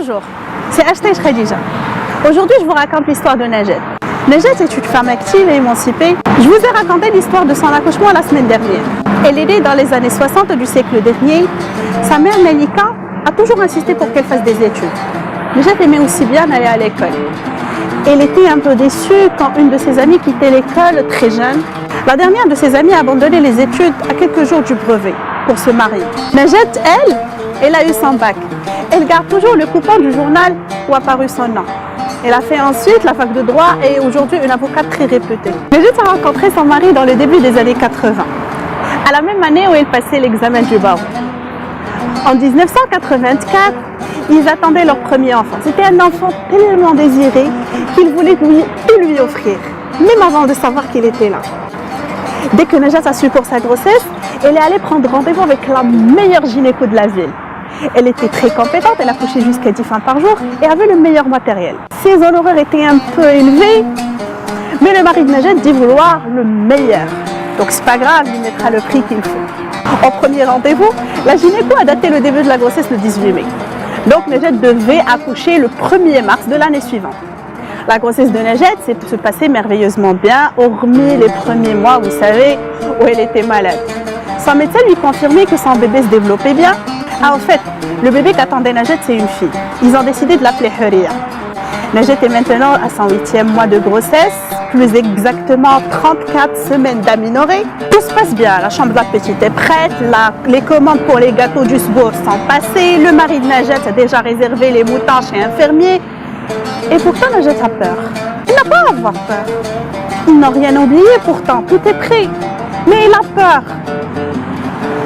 Bonjour, c'est Ashtaïch Khadija. Aujourd'hui, je vous raconte l'histoire de Najat. Najat est une femme active et émancipée. Je vous ai raconté l'histoire de son accouchement la semaine dernière. Elle est née dans les années 60 du siècle dernier. Sa mère, Malika, a toujours insisté pour qu'elle fasse des études. Najat aimait aussi bien aller à l'école. Elle était un peu déçue quand une de ses amies quittait l'école très jeune. La dernière de ses amies a abandonné les études à quelques jours du brevet pour se marier. Najat, elle a eu son bac. Elle garde toujours le coupon du journal où a paru son nom. Elle a fait ensuite la fac de droit et est aujourd'hui une avocate très réputée. Najat a rencontré son mari dans le début des années 80, à la même année où elle passait l'examen du barreau. En 1984, ils attendaient leur premier enfant. C'était un enfant tellement désiré qu'ils voulaient tout lui offrir, même avant de savoir qu'il était là. Dès que Najat a su pour sa grossesse, elle est allée prendre rendez-vous avec la meilleure gynéco de la ville. Elle était très compétente, elle a couché jusqu'à 10 femmes par jour et avait le meilleur matériel. Ses honoraires étaient un peu élevés, mais le mari de Najat dit vouloir le meilleur. Donc c'est pas grave, il mettra le prix qu'il faut. Au premier rendez-vous, la gynéco a daté le début de la grossesse le 18 mai. Donc Najat devait accoucher le 1er mars de l'année suivante. La grossesse de Najat se passait merveilleusement bien, hormis les premiers mois, vous savez, où elle était malade. Son médecin lui confirmait que son bébé se développait bien. Ah, en fait, le bébé qu'attendait Najat, c'est une fille. Ils ont décidé de l'appeler Huria. Najat est maintenant à son 8e mois de grossesse, plus exactement 34 semaines d'aménorrhée. Tout se passe bien, la chambre de la petite est prête, les commandes pour les gâteaux du sbour sont passées, le mari de Najat a déjà réservé les moutons chez un fermier. Et pourtant, Najat a peur. Il n'a pas à avoir peur. Ils n'ont rien oublié pourtant, tout est prêt. Mais il a peur.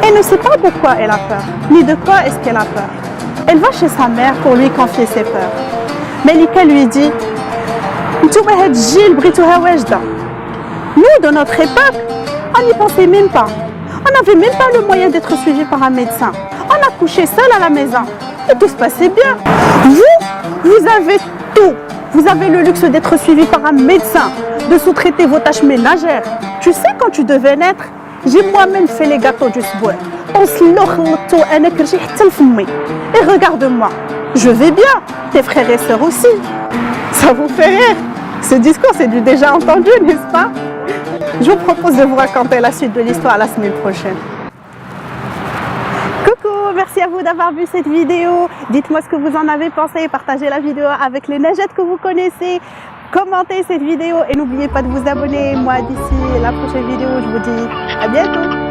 Elle ne sait pas pourquoi elle a peur, ni de quoi est-ce qu'elle a peur. Elle va chez sa mère pour lui confier ses peurs. Malika lui dit « Nous, de notre époque, on n'y pensait même pas. On n'avait même pas le moyen d'être suivi par un médecin. On a couché seul à la maison. Et tout se passait bien. Vous avez tout. Vous avez le luxe d'être suivi par un médecin, de sous-traiter vos tâches ménagères. Tu sais, quand tu devais naître, j'ai moi-même fait les gâteaux du sbour. Et regarde-moi, je vais bien, tes frères et sœurs aussi. Ça vous fait rire? Ce discours, c'est du déjà entendu, n'est-ce pas? Je vous propose de vous raconter la suite de l'histoire la semaine prochaine. Coucou, merci à vous d'avoir vu cette vidéo. Dites-moi ce que vous en avez pensé. Partagez la vidéo avec les Najat que vous connaissez. Commentez cette vidéo et n'oubliez pas de vous abonner. Moi, d'ici la prochaine vidéo, je vous dis à bientôt.